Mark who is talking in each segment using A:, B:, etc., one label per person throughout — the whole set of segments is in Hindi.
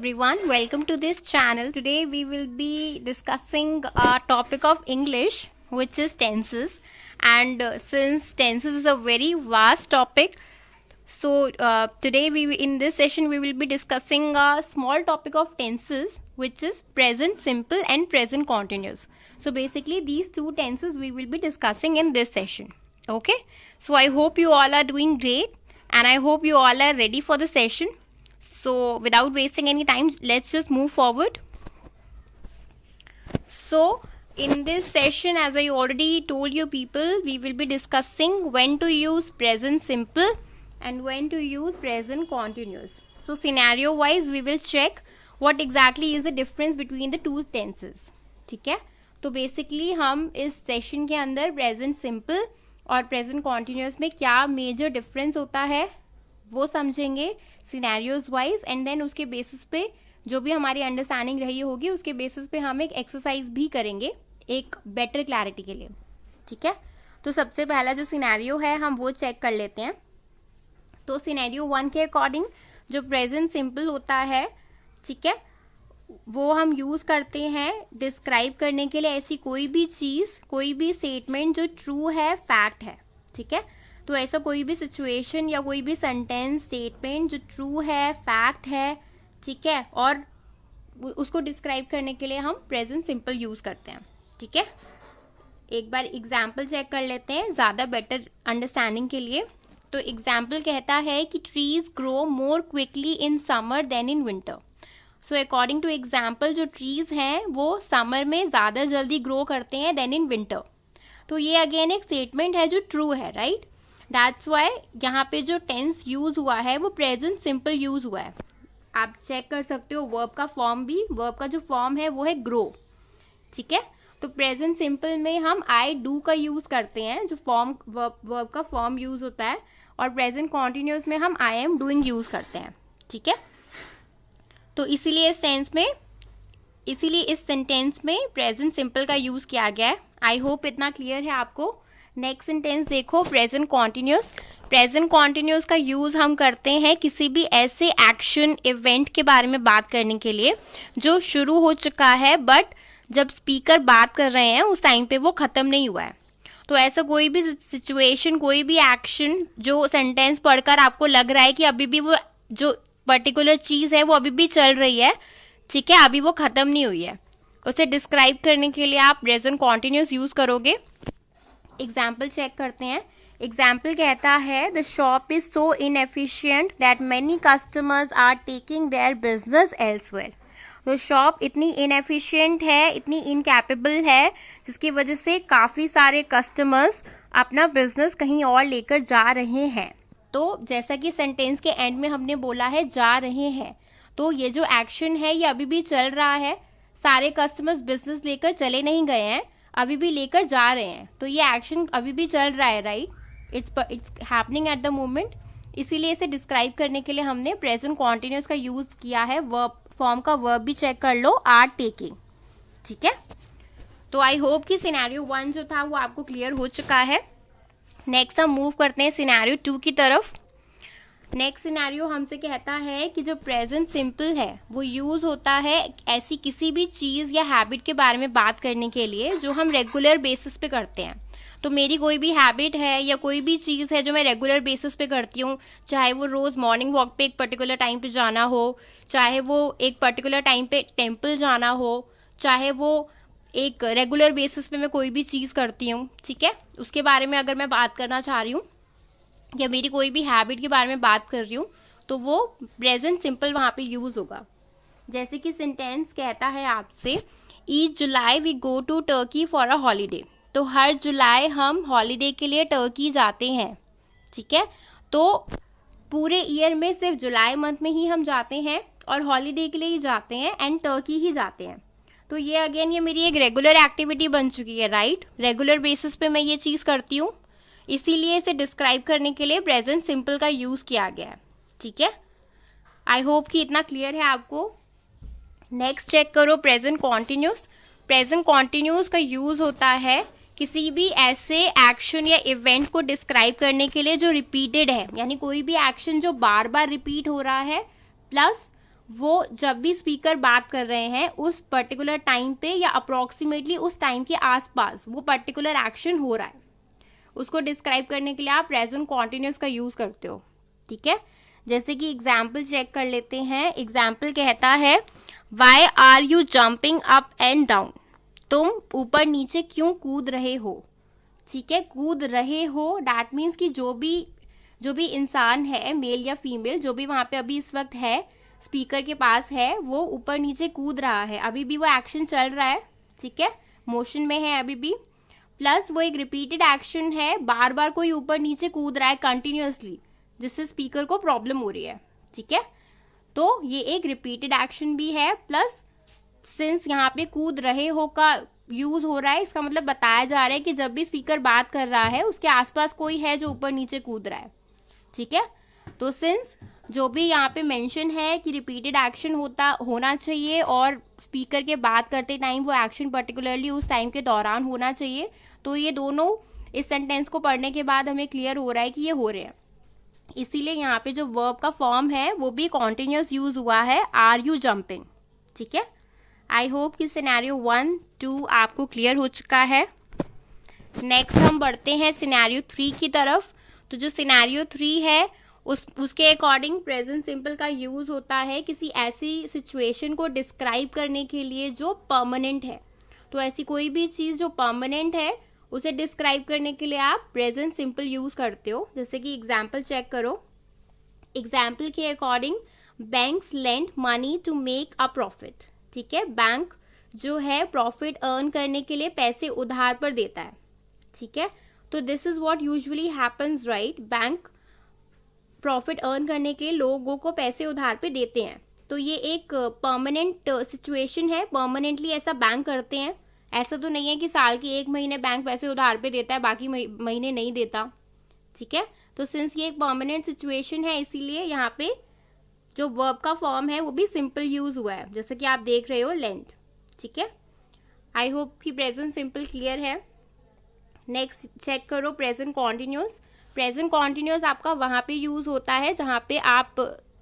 A: everyone, welcome to this channel. Today we will be discussing a topic of English which is tenses, and since tenses is a very vast topic, so today in this session we will be discussing a small topic of tenses which is present simple and present continuous. So basically these two tenses we will be discussing in this session. Okay, so I hope you all are doing great and I hope you all are ready for the session. So without wasting any time, let's just move forward. So in this session, as I already told you people, we will be discussing when to use present simple and when to use present continuous. So scenario wise we will check what exactly is the difference between the two tenses. ठीक है, तो बेसिकली हम इस सेशन के अंदर प्रेजेंट सिंपल और प्रेजेंट कॉन्टिन्यूस में क्या मेजर डिफरेंस होता है वो समझेंगे सिनेरियोज वाइज, एंड देन उसके बेसिस पे जो भी हमारी अंडरस्टैंडिंग रही होगी उसके बेसिस पे हम एक एक्सरसाइज भी करेंगे एक बेटर क्लैरिटी के लिए. ठीक है, तो सबसे पहला जो सिनेरियो है हम वो चेक कर लेते हैं. तो सिनेरियो 1 के अकॉर्डिंग जो प्रेजेंट सिंपल होता है, ठीक है, वो हम यूज करते हैं डिस्क्राइब करने के लिए ऐसी कोई भी चीज, कोई भी स्टेटमेंट जो ट्रू है, फैक्ट है. ठीक है, तो ऐसा कोई भी सिचुएशन या कोई भी सेंटेंस, स्टेटमेंट जो ट्रू है, फैक्ट है, ठीक है, और उसको डिस्क्राइब करने के लिए हम प्रेजेंट सिंपल यूज करते हैं. ठीक है, एक बार एग्जाम्पल चेक कर लेते हैं ज़्यादा बेटर अंडरस्टैंडिंग के लिए. तो एग्जाम्पल कहता है कि trees grow more quickly in summer than in winter. So according to example जो ट्रीज हैं वो समर में ज़्यादा जल्दी ग्रो करते हैं देन इन विंटर. तो ये अगेन एक स्टेटमेंट है जो ट्रू है, राइट. दैट्स वाई यहाँ पे जो टेंस यूज हुआ है वो प्रेजेंट सिंपल यूज हुआ है. आप चेक कर सकते हो वर्ब का फॉर्म भी, वर्ब का जो फॉर्म है वो है ग्रो. ठीक है, तो प्रेजेंट सिंपल में हम आई डू का यूज करते हैं जो फॉर्म वर्ब का फॉर्म यूज होता है, और प्रेजेंट कॉन्टिन्यूस में हम आई एम डूइंग यूज करते हैं. ठीक है, तो इसीलिए इस सेंटेंस में प्रेजेंट सिंपल का यूज किया गया है. आई होप इतना क्लियर है आपको. नेक्स्ट सेंटेंस देखो, प्रेजेंट कॉन्टिन्यूस. प्रेजेंट कॉन्टिन्यूस का यूज हम करते हैं किसी भी ऐसे एक्शन इवेंट के बारे में बात करने के लिए जो शुरू हो चुका है बट जब स्पीकर बात कर रहे हैं उस टाइम पे वो खत्म नहीं हुआ है. तो ऐसा कोई भी सिचुएशन, कोई भी एक्शन जो सेंटेंस पढ़कर आपको लग रहा है कि अभी भी वो जो पर्टिकुलर चीज़ है वो अभी भी चल रही है, ठीक है, अभी वो खत्म नहीं हुई है, उसे डिस्क्राइब करने के लिए आप प्रेजेंट कॉन्टिन्यूस यूज करोगे. एग्जाम्पल चेक करते हैं. एग्जाम्पल कहता है the shop is so inefficient that many customers are taking their business elsewhere. तो शॉप इतनी इनएफिशिएंट है, इतनी इनकैपेबल है जिसकी वजह से काफ़ी सारे कस्टमर्स अपना बिजनेस कहीं और लेकर जा रहे हैं. तो जैसा कि सेंटेंस के एंड में हमने बोला है जा रहे हैं, तो ये जो एक्शन है ये अभी भी चल रहा है. सारे कस्टमर्स बिजनेस लेकर चले नहीं गए हैं, अभी भी लेकर जा रहे हैं, तो ये एक्शन अभी भी चल रहा है, right. It's happening at the moment. इसीलिए इसे डिस्क्राइब करने के लिए हमने प्रेजेंट कॉन्टिन्यूस का यूज किया है. वर्ब फॉर्म का वर्ब भी चेक कर लो, आर टेकिंग. ठीक है, तो आई होप कि सिनेरियो 1 जो था वो आपको क्लियर हो चुका है. नेक्स्ट हम मूव करते हैं सिनेरियो 2 की तरफ. नेक्स्ट सिनेरियो हमसे कहता है कि जो प्रेजेंट सिंपल है वो यूज होता है ऐसी किसी भी चीज़ या हैबिट के बारे में बात करने के लिए जो हम रेगुलर बेसिस पे करते हैं. तो मेरी कोई भी हैबिट है या कोई भी चीज़ है जो मैं रेगुलर बेसिस पे करती हूँ, चाहे वो रोज़ मॉर्निंग वॉक पे एक पर्टिकुलर टाइम पे जाना हो, चाहे वो एक पर्टिकुलर टाइम पे टेम्पल जाना हो, चाहे वो एक रेगुलर बेसिस पे मैं कोई भी चीज़ करती हूँ, ठीक है, उसके बारे में अगर मैं बात करना चाह रही हूँ या मेरी कोई भी हैबिट के बारे में बात कर रही हूँ तो वो प्रेजेंट सिंपल वहाँ पे यूज़ होगा. जैसे कि सेंटेंस कहता है आपसे each July we go to Turkey for a holiday. तो हर जुलाई हम हॉलीडे के लिए टर्की जाते हैं. ठीक है, तो पूरे ईयर में सिर्फ जुलाई मंथ में ही हम जाते हैं और हॉलीडे के लिए ही जाते हैं एंड टर्की ही जाते हैं. तो ये अगेन ये मेरी एक रेगुलर एक्टिविटी बन चुकी है, राइट. रेगुलर बेसिस पे मैं ये चीज़ करती हूँ, इसीलिए इसे डिस्क्राइब करने के लिए प्रेजेंट सिंपल का यूज़ किया गया है. ठीक है, आई होप कि इतना क्लियर है आपको. नेक्स्ट चेक करो प्रेजेंट कॉन्टिन्यूस. प्रेजेंट कॉन्टिन्यूस का यूज़ होता है किसी भी ऐसे एक्शन या इवेंट को डिस्क्राइब करने के लिए जो रिपीटेड है, यानी कोई भी एक्शन जो बार बार रिपीट हो रहा है प्लस वो जब भी स्पीकर बात कर रहे हैं उस पर्टिकुलर टाइम पे या अप्रोक्सीमेटली उस टाइम के आसपास वो पर्टिकुलर एक्शन हो रहा है, उसको डिस्क्राइब करने के लिए आप प्रेजेंट कॉन्टिन्यूस का यूज करते हो। ठीक है, जैसे कि एग्जाम्पल चेक कर लेते हैं। एग्जाम्पल कहता है why are you jumping up and down, तुम ऊपर नीचे क्यों कूद रहे हो। ठीक है, कूद रहे हो दैट मीन्स कि जो भी इंसान है, मेल या फीमेल, जो भी वहां पे अभी इस वक्त है स्पीकर के पास है, वो ऊपर नीचे कूद रहा है, अभी भी वो एक्शन चल रहा है। ठीक है, मोशन में है अभी भी, प्लस वो एक रिपीटेड एक्शन है, बार बार कोई ऊपर नीचे कूद रहा है कंटिन्यूअसली, जिससे स्पीकर को प्रॉब्लम हो रही है। ठीक है, तो ये एक रिपीटेड एक्शन भी है, प्लस सिंस यहाँ पे कूद रहे हो का यूज हो रहा है, इसका मतलब बताया जा रहा है कि जब भी स्पीकर बात कर रहा है उसके आसपास कोई है जो ऊपर नीचे कूद रहा है। ठीक है, तो सिंस जो भी यहाँ पे मेंशन है कि रिपीटेड एक्शन होना चाहिए और स्पीकर के बात करते टाइम वो एक्शन पर्टिकुलरली उस टाइम के दौरान होना चाहिए, तो ये दोनों इस सेंटेंस को पढ़ने के बाद हमें क्लियर हो रहा है कि ये हो रहे हैं। इसीलिए यहाँ पे जो वर्ब का फॉर्म है वो भी कॉन्टिन्यूस यूज हुआ है, आर यू जंपिंग। ठीक है, आई होप कि सिनेरियो 1, 2 आपको क्लियर हो चुका है। नेक्स्ट हम बढ़ते हैं सिनेरियो 3 की तरफ। तो जो सिनेरियो 3 है उसके अकॉर्डिंग प्रेजेंट सिंपल का यूज होता है किसी ऐसी सिचुएशन को डिस्क्राइब करने के लिए जो परमानेंट है। तो ऐसी कोई भी चीज जो परमानेंट है उसे डिस्क्राइब करने के लिए आप प्रेजेंट सिंपल यूज करते हो। जैसे कि एग्जाम्पल चेक करो। एग्जाम्पल के according banks lend money to make a profit. ठीक है, बैंक जो है प्रॉफिट अर्न करने के लिए पैसे उधार पर देता है। ठीक है, तो this is what usually happens, right. Bank profit earn करने के लिए लोगों को पैसे उधार पे देते हैं। तो ये एक परमानेंट सिचुएशन है, परमानेंटली ऐसा बैंक करते हैं। ऐसा तो नहीं है कि साल के 1 महीने बैंक पैसे उधार पे देता है, बाकी महीने नहीं देता। ठीक है, तो सिंस ये एक परमानेंट सिचुएशन है इसीलिए यहाँ पे जो वर्ब का फॉर्म है वो भी सिंपल यूज हुआ है, जैसे कि आप देख रहे हो लेंड। ठीक है, आई होप कि प्रेजेंट सिंपल क्लियर है। नेक्स्ट चेक करो प्रेजेंट कॉन्टिन्यूस। प्रेजेंट कॉन्टिन्यूस आपका वहां पे यूज होता है जहां पे आप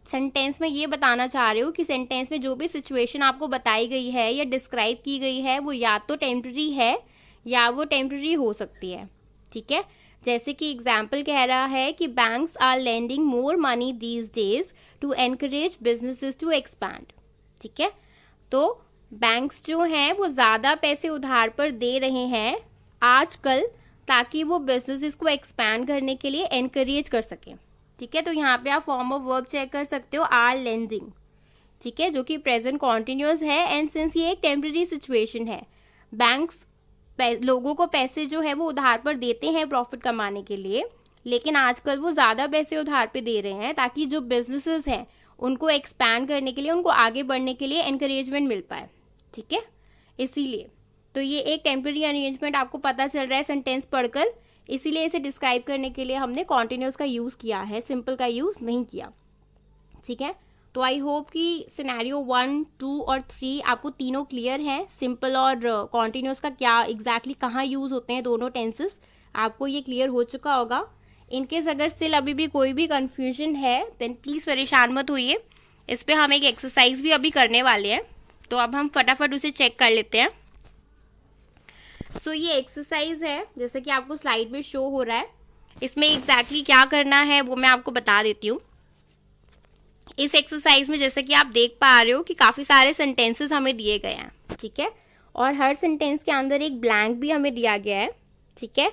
A: सेंटेंस में ये बताना चाह रहे हो कि सेंटेंस में जो भी सिचुएशन आपको बताई गई है या डिस्क्राइब की गई है वो या तो टेम्पररी है या वो टेम्पररी हो सकती है। ठीक है, जैसे कि एग्जाम्पल कह रहा है कि banks are lending more money these days to encourage businesses to expand. ठीक है, तो बैंक्स जो हैं वो ज़्यादा पैसे उधार पर दे रहे हैं आजकल ताकि वो बिजनेसेस को एक्सपैंड करने के लिए एनकरेज कर सकें। ठीक है, तो यहाँ पे आप फॉर्म ऑफ वर्ब चेक कर सकते हो, आर लेंडिंग। ठीक है, जो कि प्रेजेंट कॉन्टिन्यूअस है एंड सिंस ये एक टेम्पररी सिचुएशन है, बैंक्स लोगों को पैसे जो है वो उधार पर देते हैं प्रॉफिट कमाने के लिए, लेकिन आजकल वो ज़्यादा पैसे उधार पे दे रहे हैं ताकि जो बिजनेसेस हैं उनको एक्सपैंड करने के लिए, उनको आगे बढ़ने के लिए एनकरेजमेंट मिल पाए। ठीक है, इसीलिए तो ये एक टेम्पररी अरेंजमेंट आपको पता चल रहा है सेंटेंस पढ़कर, इसीलिए इसे डिस्क्राइब करने के लिए हमने कॉन्टिन्यूस का यूज़ किया है, सिंपल का यूज़ नहीं किया। ठीक है, तो आई होप कि सिनेरियो 1, 2 और 3 आपको तीनों क्लियर हैं। सिंपल और कॉन्टिन्यूस का क्या एग्जैक्टली कहाँ यूज़ होते हैं दोनों टेंसेस, आपको ये क्लियर हो चुका होगा। इनकेस अगर स्टिल अभी भी कोई भी कन्फ्यूजन है देन प्लीज़ परेशान मत होइए, इस पर हम एक एक्सरसाइज भी अभी करने वाले हैं, तो अब हम फटाफट उसे चेक कर लेते हैं। ये एक्सरसाइज है जैसे कि आपको स्लाइड में शो हो रहा है। इसमें एग्जैक्टली क्या करना है वो मैं आपको बता देती हूँ। इस एक्सरसाइज में जैसे कि आप देख पा रहे हो कि काफ़ी सारे सेंटेंसेस हमें दिए गए हैं। ठीक है, और हर सेंटेंस के अंदर एक ब्लैंक भी हमें दिया गया है। ठीक है,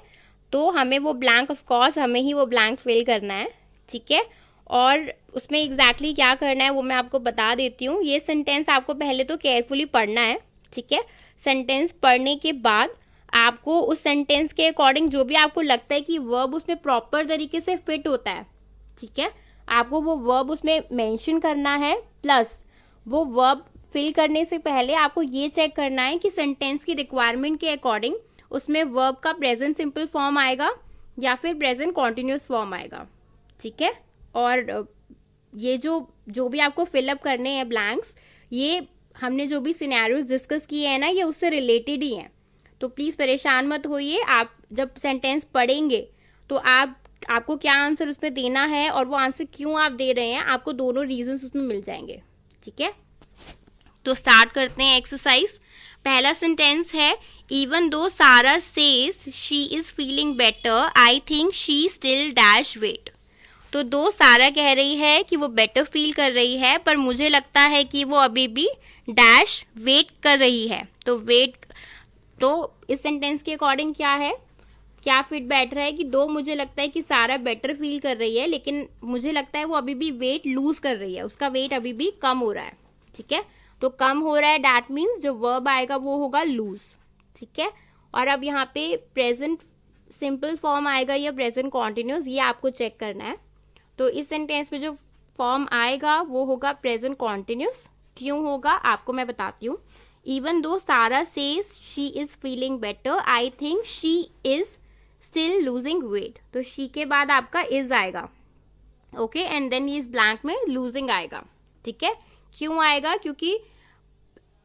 A: तो हमें वो ब्लैंक, ऑफ कोर्स हमें ही वो ब्लैंक फिल करना है। ठीक है, और उसमें एग्जैक्टली क्या करना है वो मैं आपको बता देती हूँ। ये सेंटेंस आपको पहले तो केयरफुली पढ़ना है। ठीक है, सेंटेंस पढ़ने के बाद आपको उस सेंटेंस के अकॉर्डिंग जो भी आपको लगता है कि वर्ब उसमें प्रॉपर तरीके से फिट होता है, ठीक है, आपको वो वर्ब उसमें मेंशन करना है। प्लस वो वर्ब फिल करने से पहले आपको ये चेक करना है कि सेंटेंस की रिक्वायरमेंट के अकॉर्डिंग उसमें वर्ब का प्रेजेंट सिंपल फॉर्म आएगा या फिर प्रेजेंट कॉन्टिन्यूस फॉर्म आएगा। ठीक है, और ये जो भी आपको फिलअप करने हैं ब्लैंक्स, ये हमने जो भी सिनेरियोज डिस्कस किए हैं ना, ये उससे रिलेटेड ही हैं। तो प्लीज़ परेशान मत होइए, आप जब सेंटेंस पढ़ेंगे तो आपको क्या आंसर उसमें देना है और वो आंसर क्यों आप दे रहे हैं, आपको दोनों रीजंस उसमें मिल जाएंगे। ठीक है, तो स्टार्ट करते हैं एक्सरसाइज। पहला सेंटेंस है even though Sara says she is feeling better I think she still dash wait. तो दो सारा कह रही है कि वो बेटर फील कर रही है, पर मुझे लगता है कि वो अभी भी डैश वेट कर रही है। तो वेट, तो इस सेंटेंस के अकॉर्डिंग क्या है, क्या फिट बैठ रहा है कि दो मुझे लगता है कि सारा बेटर फील कर रही है, लेकिन मुझे लगता है वो अभी भी वेट लूज कर रही है, उसका वेट अभी भी कम हो रहा है। ठीक है, तो कम हो रहा है, दैट मीन्स जो वर्ब आएगा वो होगा लूज। ठीक है, और अब यहाँ पे प्रेजेंट सिंपल फॉर्म आएगा या प्रेजेंट कॉन्टिन्यूस, ये आपको चेक करना है। तो इस सेंटेंस में जो फॉर्म आएगा वो होगा प्रेजेंट कॉन्टिन्यूस। क्यों होगा आपको मैं बताती हूँ। Even though Sara says she is feeling better I think she is still losing weight, तो शी के बाद आपका इज आएगा, ओके, एंड देन इस ब्लैंक में लूजिंग आएगा। ठीक है, क्यों आएगा, क्योंकि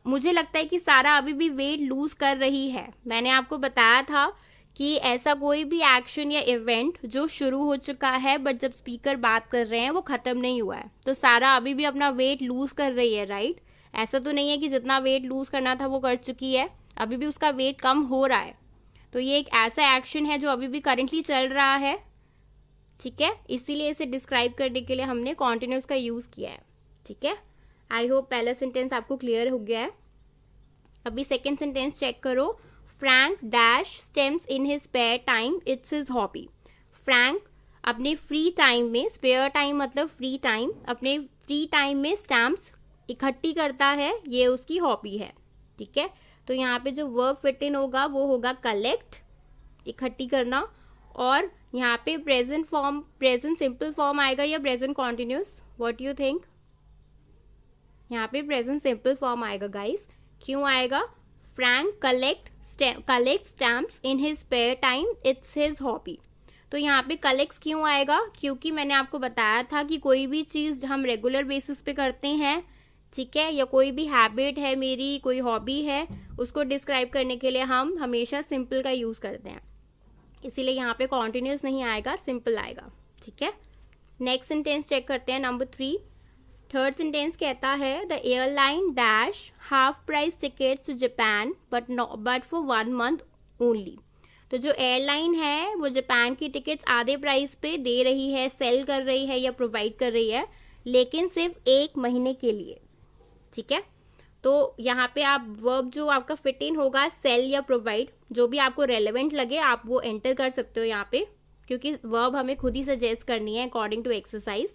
A: मुझे लगता है कि सारा अभी भी वेट लूज कर रही है। मैंने आपको बताया था कि ऐसा कोई भी एक्शन या इवेंट जो शुरू हो चुका है बट जब स्पीकर बात कर रहे हैं वो खत्म नहीं हुआ है, तो सारा अभी भी अपना वेट लूज कर रही है, राइट। ऐसा तो नहीं है कि जितना वेट लूज करना था वो कर चुकी है, अभी भी उसका वेट कम हो रहा है। तो ये एक ऐसा एक्शन है जो अभी भी करेंटली चल रहा है। ठीक है, इसीलिए इसे डिस्क्राइब करने के लिए हमने कॉन्टिन्यूस का यूज किया है। ठीक है, आई होप पहला सेंटेंस आपको क्लियर हो गया है। अभी सेकेंड सेंटेंस चेक करो। Frank dash stamps in his spare time it's his hobby. Frank अपने फ्री टाइम में, स्पेयर टाइम मतलब फ्री टाइम, अपने फ्री टाइम में स्टैम्प्स इकट्ठी करता है, ये उसकी हॉबी है। ठीक है, तो यहाँ पे जो वर्ब फिट इन होगा वो होगा कलेक्ट, इकट्ठी करना, और यहाँ पे present form, present simple form आएगा या present continuous, what you think. यहाँ पे प्रेजेंट सिंपल फॉर्म आएगा गाइस। क्यों आएगा, Frank collect stamps in his spare time it's his hobby. तो यहाँ पे कलेक्ट्स क्यों आएगा, क्योंकि मैंने आपको बताया था कि कोई भी चीज़ हम रेगुलर बेसिस पे करते हैं, ठीक है, या कोई भी हैबिट है मेरी, कोई हॉबी है, उसको डिस्क्राइब करने के लिए हम हमेशा सिंपल का यूज़ करते हैं, इसीलिए यहाँ पे कॉन्टिन्यूस नहीं आएगा, सिंपल आएगा। ठीक है, नेक्स्ट सेंटेंस चेक करते हैं, नंबर 3। थर्ड सेंटेंस कहता है the airline dash half price tickets to Japan but for 1 month only. तो जो एयरलाइन है वो जापान की टिकट्स आधे प्राइस पे दे रही है, सेल कर रही है या प्रोवाइड कर रही है, लेकिन सिर्फ 1 महीने के लिए। ठीक है, तो यहाँ पे आप वर्ब जो आपका फिट इन होगा सेल या प्रोवाइड, जो भी आपको रेलेवेंट लगे आप वो एंटर कर सकते हो यहाँ पे, क्योंकि वर्ब हमें खुद ही सजेस्ट करनी है अकॉर्डिंग टू एक्सरसाइज।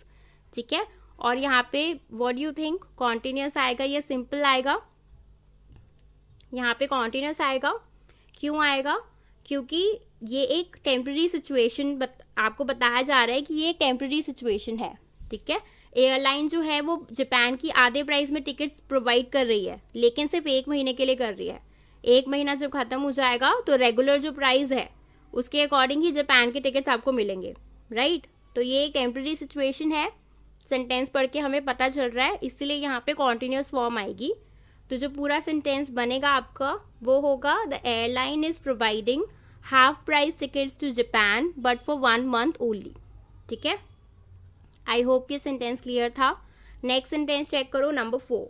A: ठीक है, और यहाँ पे what do you think, continuous आएगा या सिंपल आएगा। यहाँ पे कॉन्टिन्यूस आएगा। क्यों आएगा, क्योंकि ये एक टेम्पररी सिचुएशन आपको बताया जा रहा है कि ये एक टेम्पररी सिचुएशन है। ठीक है, एयरलाइन जो है वो जापान की आधे प्राइस में टिकट्स प्रोवाइड कर रही है, लेकिन सिर्फ 1 महीने के लिए कर रही है। 1 महीना जब खत्म हो जाएगा तो रेगुलर जो प्राइस है उसके अकॉर्डिंग ही जापान के टिकट्स आपको मिलेंगे, राइट। तो ये एक टेम्पररी सिचुएशन है, सेंटेंस पढ़ के हमें पता चल रहा है, इसलिए यहाँ पे कॉन्टिन्यूस फॉर्म आएगी। तो जो पूरा सेंटेंस बनेगा आपका वो होगा the airline is providing half price tickets to Japan but for 1 month only. ठीक है, आई होप ये सेंटेंस क्लियर था। नेक्स्ट सेंटेंस चेक करो, number 4।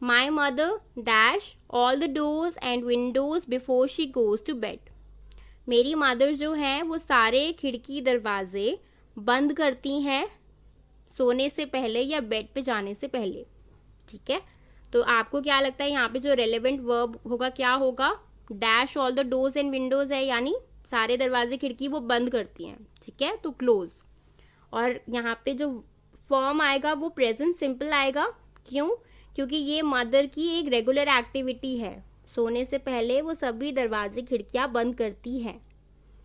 A: My mother dash all the doors and windows before she goes to bed. मेरी मदर जो है वो सारे खिड़की दरवाजे बंद करती हैं सोने से पहले या बेड पे जाने से पहले। ठीक है, तो आपको क्या लगता है यहाँ पे जो रेलेवेंट वर्ब होगा क्या होगा, dash all the doors and Windows है, यानी सारे दरवाजे खिड़की वो बंद करती हैं। ठीक है, तो क्लोज। और यहाँ पे जो फॉर्म आएगा वो प्रेजेंट सिंपल आएगा। क्यों, क्योंकि ये मदर की एक रेगुलर एक्टिविटी है, सोने से पहले वो सभी दरवाजे खिड़कियाँ बंद करती हैं,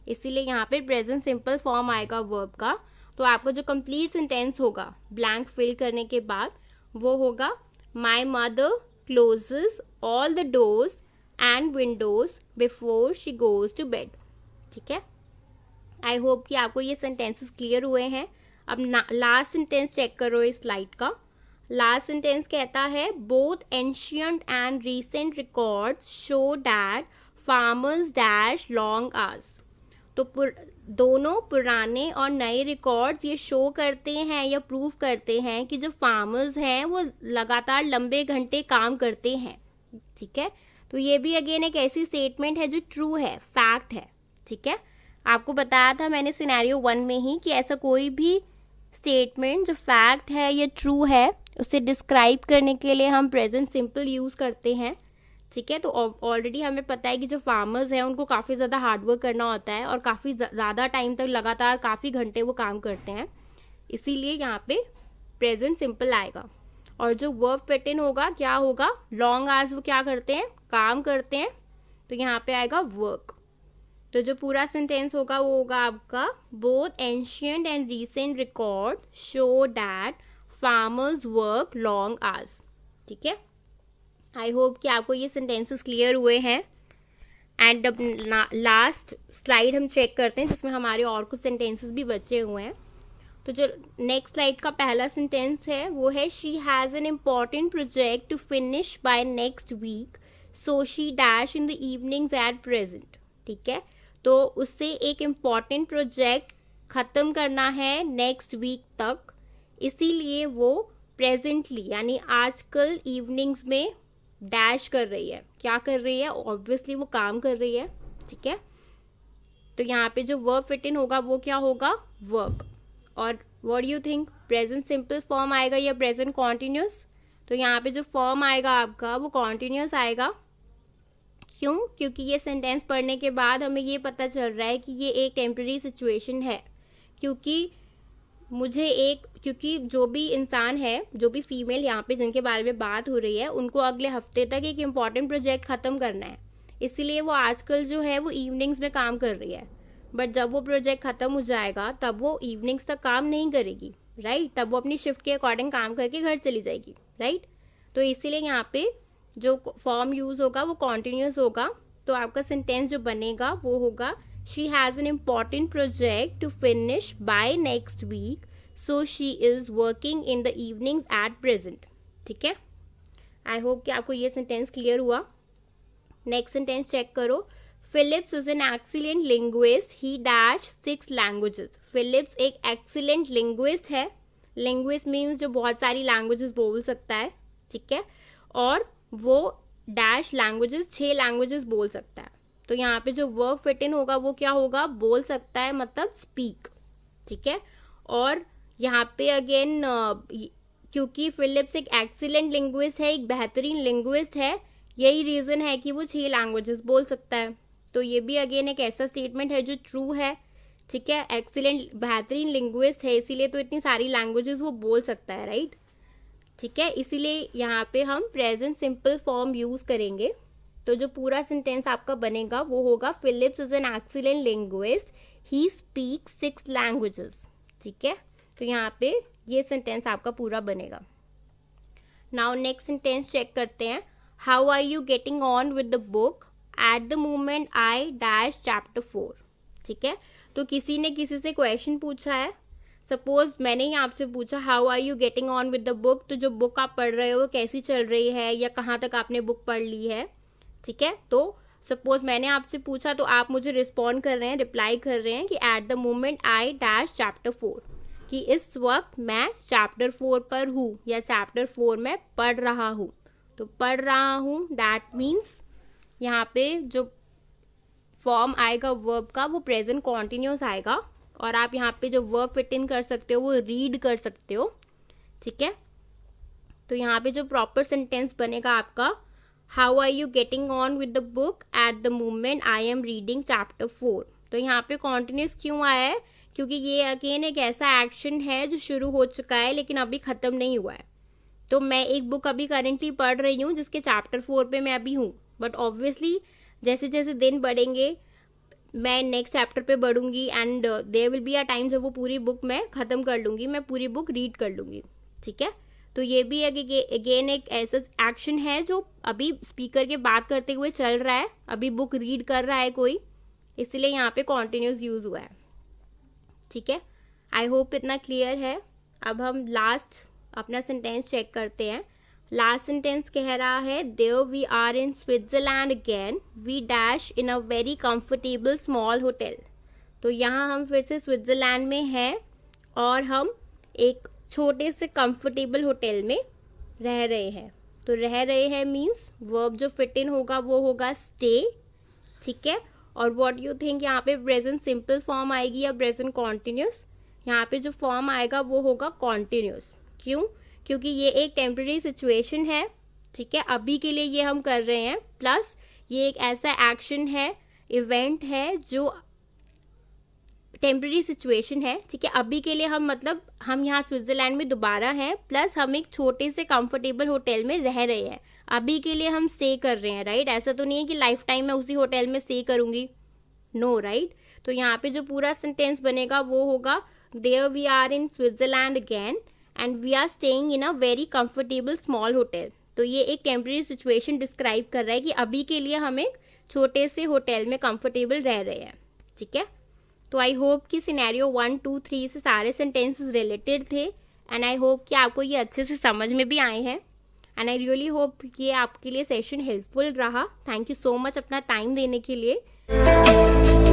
A: इसीलिए यहाँ पे प्रेजेंट सिंपल फॉर्म आएगा वर्ब का। तो आपको जो कंप्लीट सेंटेंस होगा ब्लैंक फिल करने के बाद वो होगा my mother closes all the doors and windows before she goes to bed. ठीक है, आई होप कि आपको ये सेंटेंसेस क्लियर हुए हैं। अब लास्ट सेंटेंस चेक करो इस स्लाइड का। लास्ट सेंटेंस कहता है both ancient and recent records show that farmers dash long hours. तो दोनों पुराने और नए रिकॉर्ड्स ये शो करते हैं या प्रूव करते हैं कि जो फार्मर्स हैं वो लगातार लंबे घंटे काम करते हैं। ठीक है, तो ये भी अगेन एक ऐसी स्टेटमेंट है जो ट्रू है, फैक्ट है। ठीक है, आपको बताया था मैंने सिनेरियो 1 में ही कि ऐसा कोई भी स्टेटमेंट जो फैक्ट है या ट्रू है उसे डिस्क्राइब करने के लिए हम प्रेजेंट सिंपल यूज़ करते हैं। ठीक है, तो ऑलरेडी हमें पता है कि जो फार्मर्स हैं उनको काफ़ी ज़्यादा हार्डवर्क करना होता है और काफ़ी ज़्यादा टाइम तक लगातार काफ़ी घंटे वो काम करते हैं, इसीलिए यहाँ पे प्रेजेंट सिंपल आएगा। और जो वर्ब फिट इन होगा क्या होगा, लॉन्ग आवर्स वो क्या करते हैं, काम करते हैं, तो यहाँ पे आएगा वर्क। तो जो पूरा सेंटेंस होगा वो होगा आपका both ancient and recent record show that farmers work long hours. ठीक है, आई होप कि आपको ये सेंटेंसेस क्लियर हुए हैं। एंड अब लास्ट स्लाइड हम चेक करते हैं जिसमें हमारे और कुछ सेंटेंसेस भी बचे हुए हैं। तो जो नेक्स्ट स्लाइड का पहला सेंटेंस है वो है she has an important project to finish by next week so she dash in the evenings at present. ठीक है, तो उससे एक इम्पॉर्टेंट प्रोजेक्ट ख़त्म करना है नेक्स्ट वीक तक, इसीलिए वो प्रेजेंटली यानी आजकल इवनिंग्स में डैश कर रही है। क्या कर रही है, ऑब्वियसली वो काम कर रही है। ठीक है, तो यहाँ पे जो वर्ब फिट इन होगा वो क्या होगा, वर्क। और what do you think, present simple form आएगा या प्रेजेंट कॉन्टिन्यूस? तो यहाँ पे जो फॉर्म आएगा आपका वो कॉन्टिन्यूस आएगा। क्यों? क्योंकि ये सेंटेंस पढ़ने के बाद हमें ये पता चल रहा है कि ये एक टेम्पररी सिचुएशन है। क्योंकि जो भी इंसान है, जो भी फीमेल यहाँ पे जिनके बारे में बात हो रही है, उनको अगले हफ्ते तक एक इम्पॉर्टेंट प्रोजेक्ट ख़त्म करना है, इसीलिए वो आजकल जो है वो इवनिंग्स में काम कर रही है। बट जब वो प्रोजेक्ट ख़त्म हो जाएगा तब वो इवनिंग्स तक काम नहीं करेगी, राइट? तब वो अपनी शिफ्ट के अकॉर्डिंग काम करके घर चली जाएगी, राइट? तो इसीलिए यहाँ पे जो फॉर्म यूज़ होगा वो कॉन्टिन्यूस होगा। तो आपका सेंटेंस जो बनेगा वो होगा she has an important project to finish by next week so she is working in the evenings at present. ठीक है, आई होप कि आपको ये सेंटेंस क्लियर हुआ। नेक्स्ट सेंटेंस चेक करो। Philips is an excellent linguist, he dash 6 languages. Philips एक एक्सीलेंट लिंग्विस्ट है। लिंग्विस्ट मीन्स जो बहुत सारी लैंग्वेजेस बोल सकता है। ठीक है, और वो डैश लैंग्वेजेस 6 लैंग्वेजेस बोल सकता है। तो यहाँ पे जो वर्ब फिट इन होगा वो क्या होगा, बोल सकता है, मतलब स्पीक। ठीक है, और यहाँ पे अगेन क्योंकि फिलिप्स एक एक्सीलेंट लिंग्विस्ट है, एक बेहतरीन लिंग्विस्ट है, यही रीज़न है कि वो 6 लैंग्वेजेस बोल सकता है। तो ये भी अगेन एक ऐसा स्टेटमेंट है जो ट्रू है। ठीक है, एक्सीलेंट बेहतरीन लिंग्विस्ट है, इसीलिए तो इतनी सारी लैंग्वेजेस वो बोल सकता है, राइट? ठीक है, इसीलिए यहाँ पे हम प्रेजेंट सिंपल फॉर्म यूज़ करेंगे। तो जो पूरा सेंटेंस आपका बनेगा वो होगा Philips is an excellent linguist, he speaks 6 languages. ठीक है, तो यहाँ पे ये सेंटेंस आपका पूरा बनेगा। नाउ नेक्स्ट सेंटेंस चेक करते हैं। How are you getting on with the book at the moment I dash chapter 4। ठीक है, तो किसी ने किसी से क्वेश्चन पूछा है। सपोज मैंने ही आपसे पूछा how are you getting on with the book, तो जो बुक आप पढ़ रहे हो वो कैसी चल रही है या कहाँ तक आपने बुक पढ़ ली है। ठीक है, तो सपोज मैंने आपसे पूछा तो आप मुझे रिस्पॉन्ड कर रहे हैं, रिप्लाई कर रहे हैं कि eight the moment I dash chapter 4, कि इस वक्त मैं चैप्टर 4 पर हूँ या चैप्टर 4 में पढ़ रहा हूँ। तो पढ़ रहा हूँ दैट मीन्स यहाँ पे जो फॉर्म आएगा वर्ब का वो प्रेजेंट कॉन्टिन्यूस आएगा, और आप यहाँ पे जो वर्ब फिट इन कर सकते हो वो रीड कर सकते हो। ठीक है, तो यहाँ पे जो प्रॉपर सेंटेंस बनेगा आपका how are you getting on with the book at the moment I am reading chapter 4। तो यहाँ पे कॉन्टिन्यूस क्यों आया है, क्योंकि ये अगेन एक ऐसा एक्शन है जो शुरू हो चुका है लेकिन अभी ख़त्म नहीं हुआ है। तो मैं एक बुक अभी करेंटली पढ़ रही हूँ जिसके चैप्टर 4 पे मैं अभी हूँ, बट ऑब्वियसली जैसे जैसे दिन बढ़ेंगे मैं नेक्स्ट चैप्टर पे बढ़ूंगी and there will be a time जब वो पूरी बुक मैं ख़त्म कर लूँगी, मैं पूरी बुक रीड कर लूँगी। ठीक है, तो ये भी अगेन एक ऐसा एक्शन है जो अभी स्पीकर के बात करते हुए चल रहा है, अभी बुक रीड कर रहा है कोई, इसलिए यहाँ पे कॉन्टिन्यूस यूज़ हुआ है। ठीक है, आई होप इतना क्लियर है। अब हम लास्ट अपना सेंटेंस चेक करते हैं। लास्ट सेंटेंस कह रहा है there we are in Switzerland again, we dash in a very comfortable small hotel. तो यहाँ हम फिर से स्विट्ज़रलैंड में हैं और हम एक छोटे से कंफर्टेबल होटल में रह रहे हैं। तो रह रहे हैं मीन्स वर्ब जो फिट इन होगा वो होगा स्टे, ठीक है। और व्हाट यू थिंक यहाँ पे प्रेजेंट सिंपल फॉर्म आएगी या प्रेजेंट कॉन्टिन्यूस? यहाँ पे जो फॉर्म आएगा वो होगा कॉन्टिन्यूस। क्यों? क्योंकि ये एक टेम्पररी सिचुएशन है, ठीक है, अभी के लिए ये हम कर रहे हैं, प्लस ये एक ऐसा एक्शन है, इवेंट है जो टेम्पररी सिचुएशन है, ठीक है। अभी के लिए हम मतलब हम यहाँ स्विट्जरलैंड में दोबारा हैं, प्लस हम एक छोटे से कंफर्टेबल होटल में रह रहे हैं। अभी के लिए हम स्टे कर रहे हैं, राइट। ऐसा तो नहीं है कि लाइफ टाइम मैं उसी होटल में स्टे करूंगी, नो, राइट। तो यहाँ पे जो पूरा सेंटेंस बनेगा वो होगा there we are in Switzerland again and we are staying in a very comfortable small hotel. तो ये एक टेम्पररी सिचुएशन डिस्क्राइब कर रहा है कि अभी के लिए हम एक छोटे से होटल में कंफर्टेबल रह रहे हैं, ठीक है। तो आई होप कि सिनेरियो 1, 2, 3 से सारे सेंटेंसेस रिलेटेड थे एंड आई होप कि आपको ये अच्छे से समझ में भी आए हैं एंड आई रियली होप ये आपके लिए सेशन हेल्पफुल रहा। थैंक यू सो मच अपना टाइम देने के लिए।